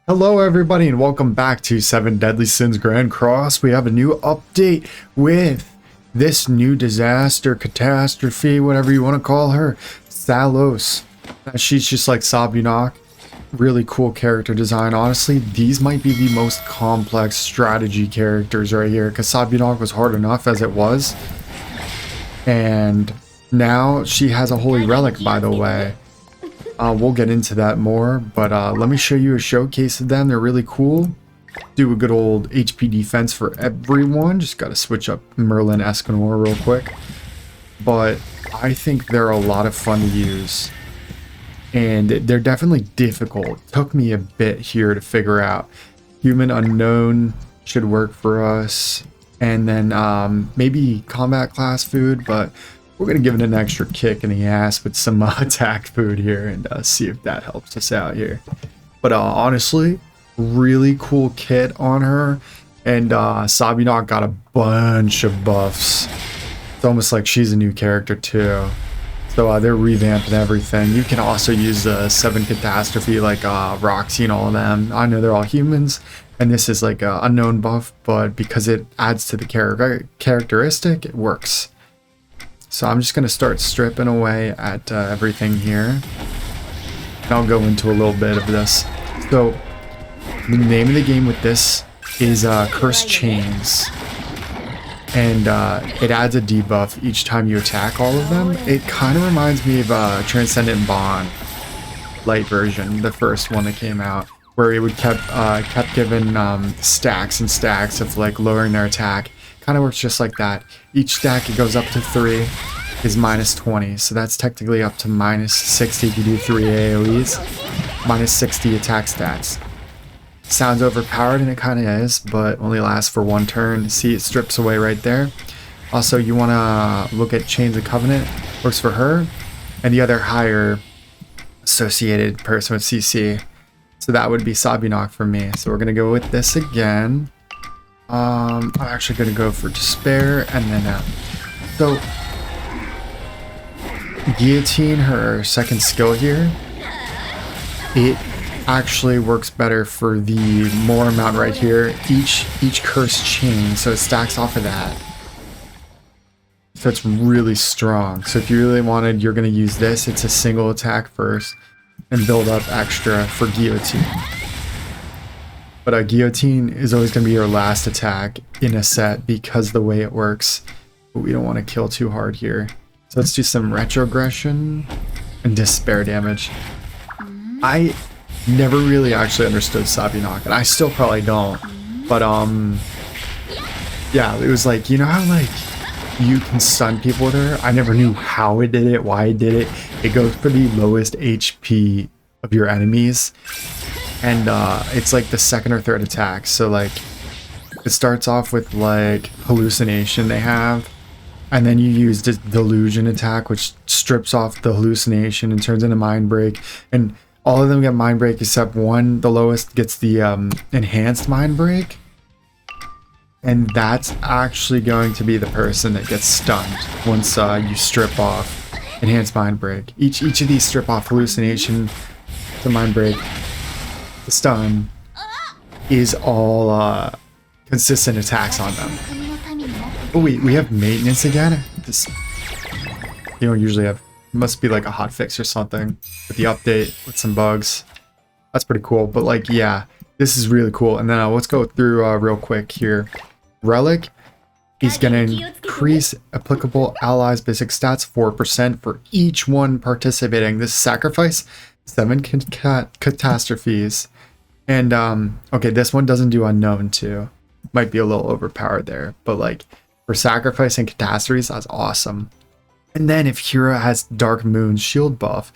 Hello everybody and welcome back to 7 Deadly Sins Grand Cross. We have a new update with this new disaster, catastrophe, whatever you want to call her, Sallos. She's just like Sabunok. Really cool character design. Honestly, these might be the most complex strategy characters right here because Sabunok was hard enough as it was. And now she has a holy relic, by the way. We'll get into that more, but let me show you a showcase of them. They're really cool. Do a good old HP defense for everyone. Just got to switch up Merlin Escanor real quick. But I think they're a lot of fun to use. And they're definitely difficult. Took me a bit here to figure out. Human Unknown should work for us. And then maybe combat class food, but we're going to give it an extra kick in the ass with some attack food here and see if that helps us out here. But honestly, really cool kit on her. And Sabunok got a bunch of buffs. It's almost like she's a new character too. So they're revamping everything. You can also use the 7 Catastrophe like Roxy and all of them. I know they're all humans. And this is like an unknown buff, but because it adds to the characteristic, it works. So I'm just going to start stripping away at everything here. And I'll go into a little bit of this. So the name of the game with this is Cursed Chains. And it adds a debuff each time you attack all of them. It kind of reminds me of Transcendent Bond light version, the first one that came out, where it would kept giving stacks and stacks of like lowering their attack. Kind of works just like that. Each stack it goes up to 3 is minus 20, so that's technically up to minus 60 if you do 3 AoEs, minus 60 attack stats. Sounds overpowered, and it kind of is, but only lasts for 1 turn. See, it strips away right there. Also, you want to look at Chains of Covenant, works for her, and the other higher associated person with CC. So that would be Sabunok for me. So we're going to go with this again. I'm actually going to go for Despair, and then so Guillotine, her second skill here, it actually works better for the more amount right here, each cursed chain, so it stacks off of that. So it's really strong. So if you really wanted, you're going to use this, it's a single attack first and build up extra for Guillotine. But Guillotine is always going to be your last attack in a set because the way it works. But we don't want to kill too hard here. So let's do some retrogression and despair damage. I never really actually understood Sabunok, and I still probably don't. But yeah, it was like, you know how like you can stun people with her? I never knew how it did it, why it did it. It goes for the lowest HP of your enemies. And it's like the second or third attack. So like it starts off with like hallucination they have, and then you use the delusion attack, which strips off the hallucination and turns into mind break. And all of them get mind break except one, the lowest, gets the enhanced mind break. And that's actually going to be the person that gets stunned once you strip off enhanced mind break. Each of these strip off hallucination to mind break. The stun is all consistent attacks on them. Oh wait, we have maintenance again? This, you don't usually have, must be like a hotfix or something with the update with some bugs. That's pretty cool, but like, yeah, this is really cool. And then let's go through real quick here. Relic is going to increase applicable allies basic stats 4% for each one participating. This sacrifice 7 catastrophes. And okay, this one doesn't do unknown too. Might be a little overpowered there, but like for sacrifice and catastrophes, that's awesome. And then if Hero has Dark Moon's shield buff,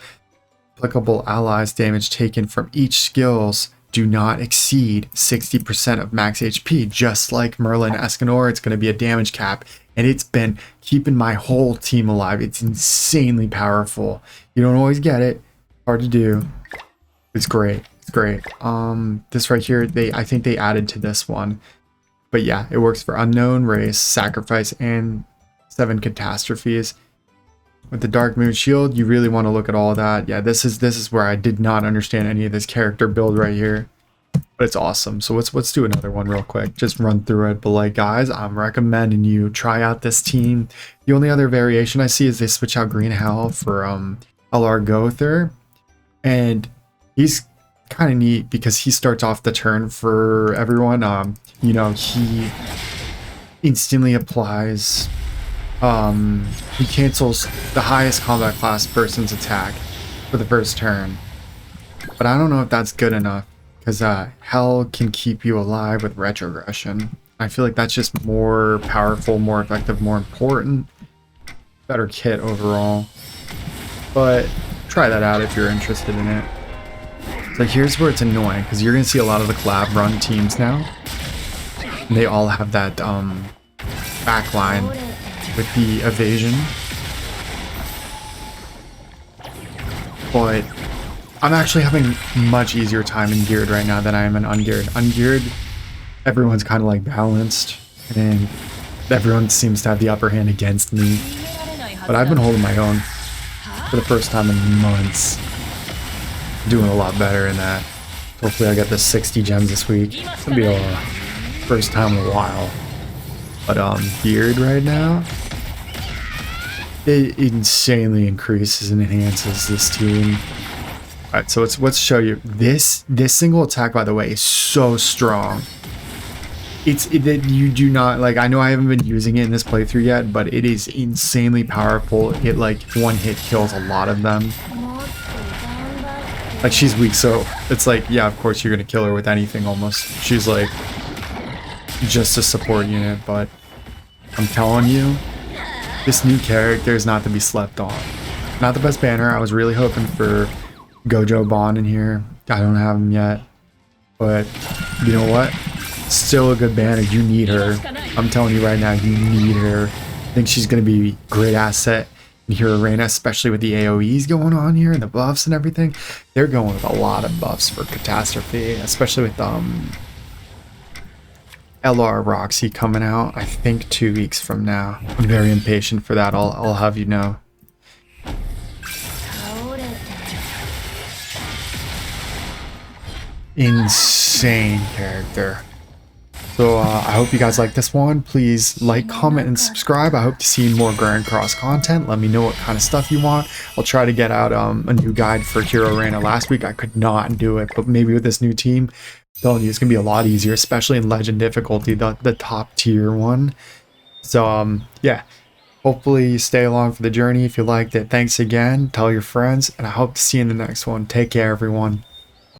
applicable allies damage taken from each skills do not exceed 60% of max HP. Just like Merlin Escanor, it's going to be a damage cap, and it's been keeping my whole team alive. It's insanely powerful. You don't always get it. Hard to do. It's great. It's great. This right here, I think they added to this one. But yeah, it works for unknown race, sacrifice, and 7 catastrophes. With the Dark Moon Shield, you really want to look at all that. Yeah, this is where I did not understand any of this character build right here. but it's awesome. So let's do another one real quick. Just run through it. But like, guys, I'm recommending you try out this team. The only other variation I see is they switch out Green Hell for LR Gother, and he's kind of neat because he starts off the turn for everyone. You know, he instantly applies. He cancels the highest combat class person's attack for the first turn. But I don't know if that's good enough, because Hell can keep you alive with retrogression. I feel like that's just more powerful, more effective, more important. Better kit overall. But try that out if you're interested in it. So here's where it's annoying, because you're going to see a lot of the collab run teams now. And they all have that backline with the evasion. But I'm actually having much easier time in geared right now than I am in ungeared. Ungeared, everyone's kind of like balanced, and everyone seems to have the upper hand against me. But I've been holding my own for the first time in months. Doing a lot better in that. Hopefully I get the 60 gems this week. It's gonna be a first time in a while. But geared right now, it insanely increases and enhances this team. Alright, so let's show you. This single attack, by the way, is so strong. You do not, like, I know I haven't been using it in this playthrough yet, but it is insanely powerful. It, like, one hit kills a lot of them. Like, she's weak, so it's like, yeah, of course you're gonna kill her with anything almost. She's like just a support unit, but I'm telling you, this new character is not to be slept on. Not the best banner. I was really hoping for Gojo Bond in here. I don't have him yet, but you know what? Still a good banner. You need her. I'm telling you right now, you need her. I think she's gonna be a great asset in your arena, especially with the AoEs going on here and the buffs and everything. They're going with a lot of buffs for Catastrophe, especially with LR Roxy coming out, I think 2 weeks from now. I'm very impatient for that, I'll have you know. Insane character. So I hope you guys like this one. Please like, comment, and subscribe. I hope to see more Grand Cross content. Let me know what kind of stuff you want. I'll try to get out a new guide for Hero Arena. Last week I could not do it, but maybe with this new team, I'm telling you, it's gonna be a lot easier, especially in Legend difficulty, the top tier one. So yeah, hopefully you stay along for the journey if you liked it. Thanks again. Tell your friends, and I hope to see you in the next one. Take care, everyone.